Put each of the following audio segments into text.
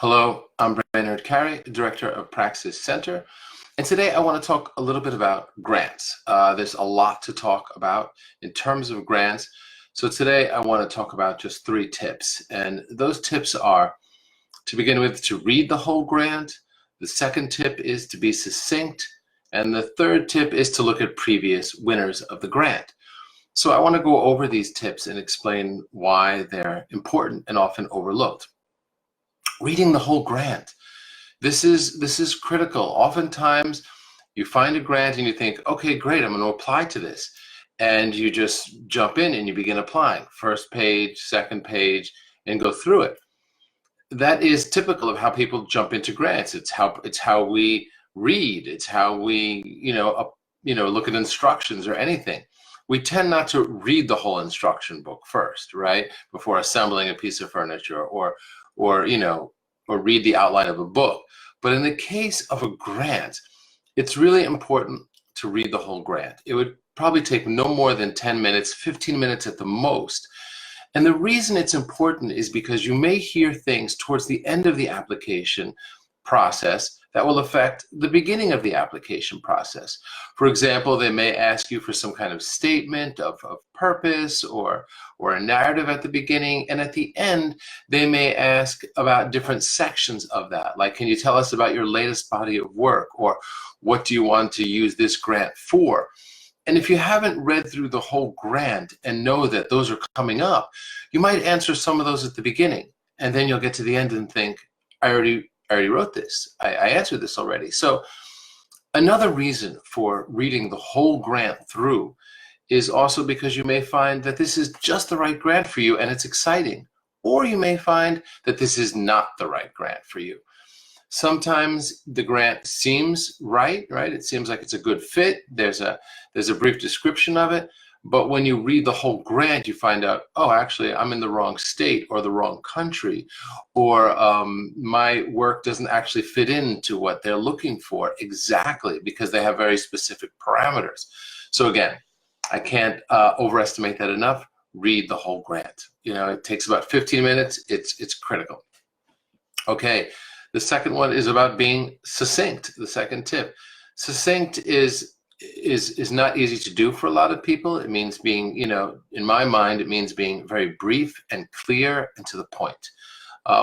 Hello, I'm Brainerd Carey, Director of Praxis Center, and today I want to talk a little bit about grants. There's a lot to talk about in terms of grants, so today I want to talk about just 3 tips, and those tips are, to begin with, to read the whole grant. The second tip is to be succinct, and the third tip is to look at previous winners of the grant. So I want to go over these tips and explain why they're important and often overlooked. Reading the whole grant. This is critical. Oftentimes you find a grant and you think, okay, great, I'm going to apply to this. And you just jump in and you begin applying. First page, second page, and go through it. That is typical of how people jump into grants. It's how we read. It's how we, look at instructions or anything. We tend not to read the whole instruction book first, right? Before assembling a piece of furniture or read the outline of a book. But in the case of a grant, it's really important to read the whole grant. It would probably take no more than 10 minutes, 15 minutes at the most. And the reason it's important is because you may hear things towards the end of the application process that will affect the beginning of the application process. For example, they may ask you for some kind of statement of purpose or a narrative at the beginning, and at the end, they may ask about different sections of that. Like, can you tell us about your latest body of work, or what do you want to use this grant for? And if you haven't read through the whole grant and know that those are coming up, you might answer some of those at the beginning, and then you'll get to the end and think, I already wrote this. I answered this already. So another reason for reading the whole grant through is also because you may find that this is just the right grant for you and it's exciting. Or you may find that this is not the right grant for you. Sometimes the grant seems right? It seems like it's a good fit. There's a brief description of it. But when you read the whole grant, you find out, oh, actually, I'm in the wrong state or the wrong country, or my work doesn't actually fit into what they're looking for exactly because they have very specific parameters. So again, I can't overestimate that enough. Read the whole grant. It takes about 15 minutes. It's critical. Okay, the second one is about being succinct. The second tip. Succinct is not easy to do for a lot of people. It means being, in my mind, it means being very brief and clear and to the point.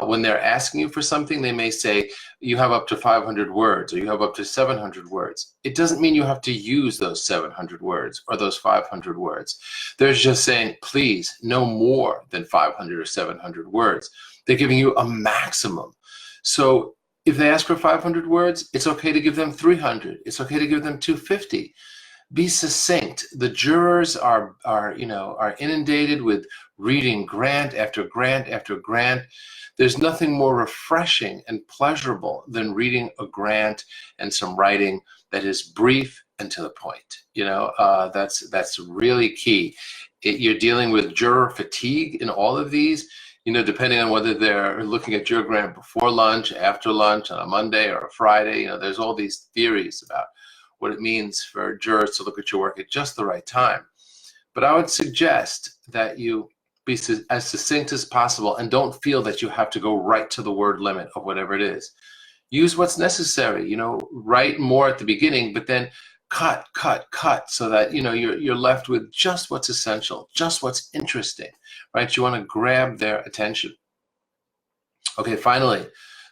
When they're asking you for something, they may say, you have up to 500 words, or you have up to 700 words. It doesn't mean you have to use those 700 words or those 500 words. They're just saying, please, no more than 500 or 700 words. They're giving you a maximum. So if they ask for 500 words, it's okay to give them 300. It's okay to give them 250. Be succinct. The jurors are inundated with reading grant after grant after grant. There's nothing more refreshing and pleasurable than reading a grant and some writing that is brief and to the point. That's really key. You're dealing with juror fatigue in all of these. Depending on whether they're looking at your grant before lunch, after lunch, on a Monday or a Friday, there's all these theories about what it means for jurors to look at your work at just the right time. But I would suggest that you be as succinct as possible and don't feel that you have to go right to the word limit of whatever it is. Use what's necessary, write more at the beginning, but then cut, so that you're left with just what's essential, just what's interesting, right? You want to grab their attention. Okay, finally,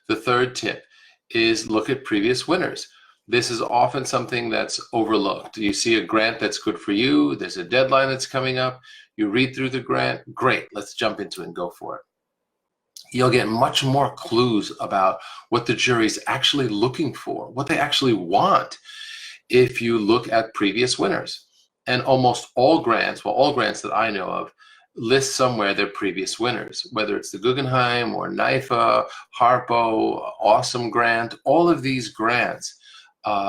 the third tip is look at previous winners. This is often something that's overlooked. You see a grant that's good for you, there's a deadline that's coming up, you read through the grant, great, let's jump into it and go for it. You'll get much more clues about what the jury's actually looking for, what they actually want, if you look at previous winners. And almost all grants, all grants that I know of, list somewhere their previous winners, whether it's the Guggenheim or NIFA, Harpo, Awesome Grant. All of these grants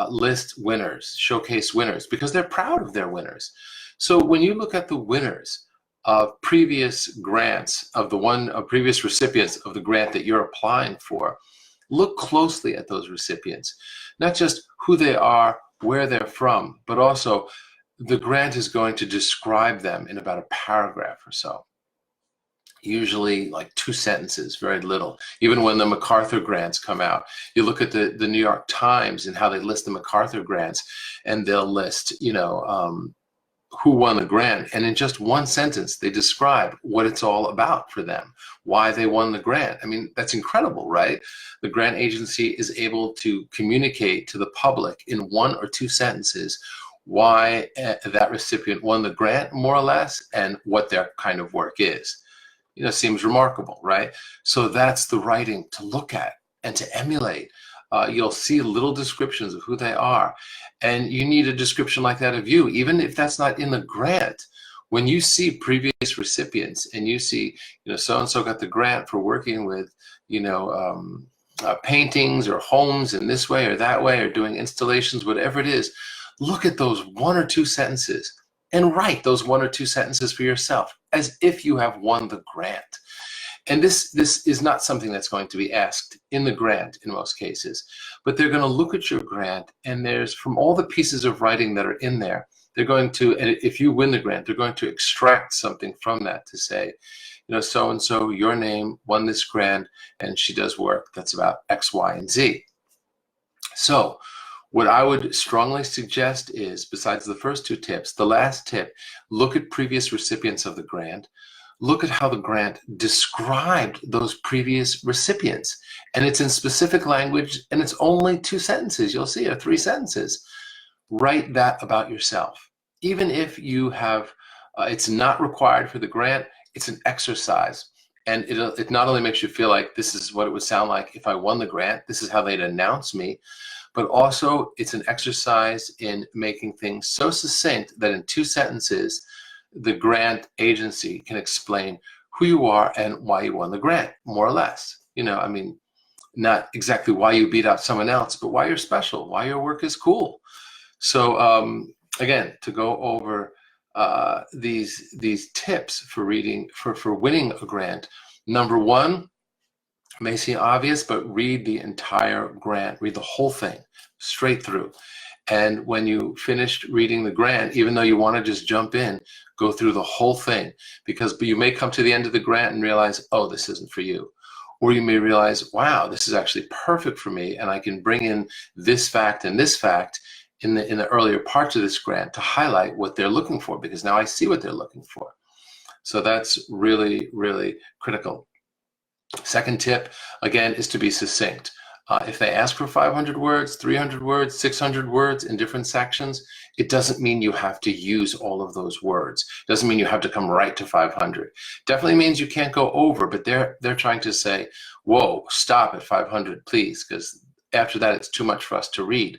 list winners, showcase winners, because they're proud of their winners. So when you look at the winners of previous grants, of previous recipients of the grant that you're applying for, look closely at those recipients, not just who they are, where they're from, but also the grant is going to describe them in about a paragraph or so. usually like 2 sentences, very little. Even when the MacArthur grants come out, you look at the New York Times and how they list the MacArthur grants, and they'll list, who won the grant, and in just 1 sentence they describe what it's all about for them, why they won the grant. I mean, that's incredible, right? The grant agency is able to communicate to the public in 1 or 2 sentences why that recipient won the grant, more or less, and what their kind of work is. Seems remarkable, right? So that's the writing to look at and to emulate. You'll see little descriptions of who they are. And you need a description like that of you, even if that's not in the grant. When you see previous recipients and you see, so-and-so got the grant for working with, paintings or homes in this way or that way, or doing installations, whatever it is, look at those 1 or 2 sentences and write those 1 or 2 sentences for yourself as if you have won the grant. And this is not something that's going to be asked in the grant in most cases, but they're going to look at your grant, and there's, from all the pieces of writing that are in there, they're going to, and if you win the grant, they're going to extract something from that to say, so-and-so, your name won this grant, and she does work that's about X, Y, and Z. So what I would strongly suggest is, besides the first 2 tips, the last tip, look at previous recipients of the grant. Look at how the grant described those previous recipients. And it's in specific language, and it's only 2 sentences, you'll see, or 3 sentences. Write that about yourself. Even if you have, it's not required for the grant, it's an exercise. And it not only makes you feel like this is what it would sound like if I won the grant, this is how they'd announce me, but also it's an exercise in making things so succinct that in 2 sentences, the grant agency can explain who you are and why you won the grant, more or less. Not exactly why you beat out someone else, but why you're special, why your work is cool. So again, to go over these tips for reading, for winning a grant. Number 1, may seem obvious, but read the entire grant, read the whole thing straight through. And when you finished reading the grant, even though you want to just jump in, go through the whole thing, because you may come to the end of the grant and realize, oh, this isn't for you. Or you may realize, wow, this is actually perfect for me, and I can bring in this fact and this fact in the earlier parts of this grant to highlight what they're looking for, because now I see what they're looking for. So that's really, really critical. Second tip, again, is to be succinct. If they ask for 500 words, 300 words, 600 words in different sections, it doesn't mean you have to use all of those words. It doesn't mean you have to come right to 500. Definitely means you can't go over, but they're trying to say, whoa, stop at 500, please, because after that, it's too much for us to read.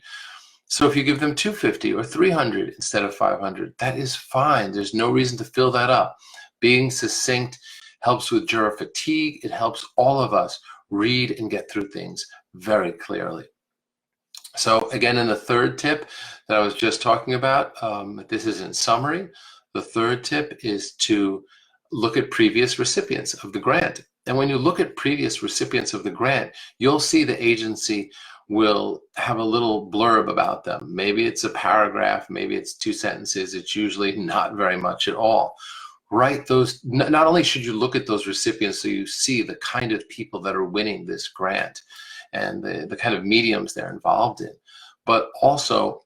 So if you give them 250 or 300 instead of 500, that is fine. There's no reason to fill that up. Being succinct helps with juror fatigue. It helps all of us read and get through things very clearly. So again, in the third tip that I was just talking about, this is in summary. The third tip is to look at previous recipients of the grant. And when you look at previous recipients of the grant, you'll see the agency will have a little blurb about them. Maybe it's a paragraph, maybe it's 2 sentences. It's usually not very much at all. Write those. Not only should you look at those recipients so you see the kind of people that are winning this grant and the kind of mediums they're involved in, but also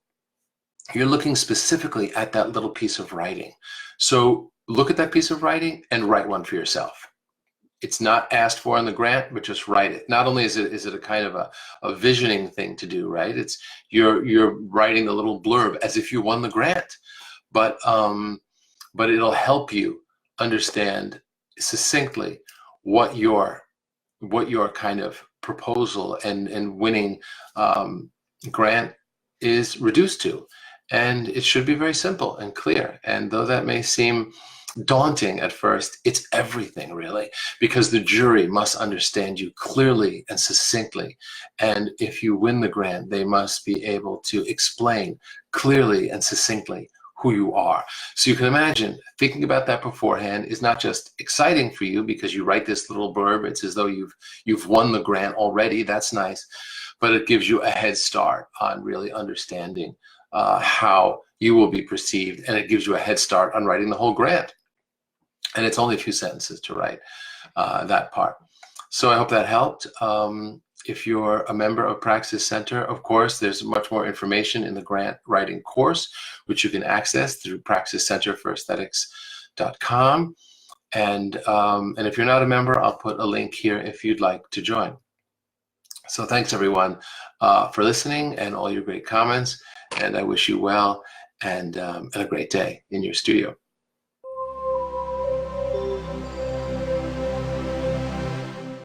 you're looking specifically at that little piece of writing. So look at that piece of writing and write one for yourself. It's not asked for in the grant, but just write it. Not only is it a kind of a visioning thing to do, right? It's you're writing a little blurb as if you won the grant, but it'll help you understand succinctly what your kind of proposal and winning grant is reduced to. And it should be very simple and clear. And though that may seem daunting at first, it's everything really, because the jury must understand you clearly and succinctly. And if you win the grant, they must be able to explain clearly and succinctly who you are. So you can imagine thinking about that beforehand is not just exciting for you because you write this little blurb. It's as though you've won the grant already. That's nice, but it gives you a head start on really understanding how you will be perceived, and it gives you a head start on writing the whole grant. And it's only a few sentences to write that part. So I hope that helped. If you're a member of Praxis Center, of course, there's much more information in the grant writing course, which you can access through praxiscenterforaesthetics.com. And if you're not a member, I'll put a link here if you'd like to join. So thanks everyone for listening and all your great comments. And I wish you well and a great day in your studio.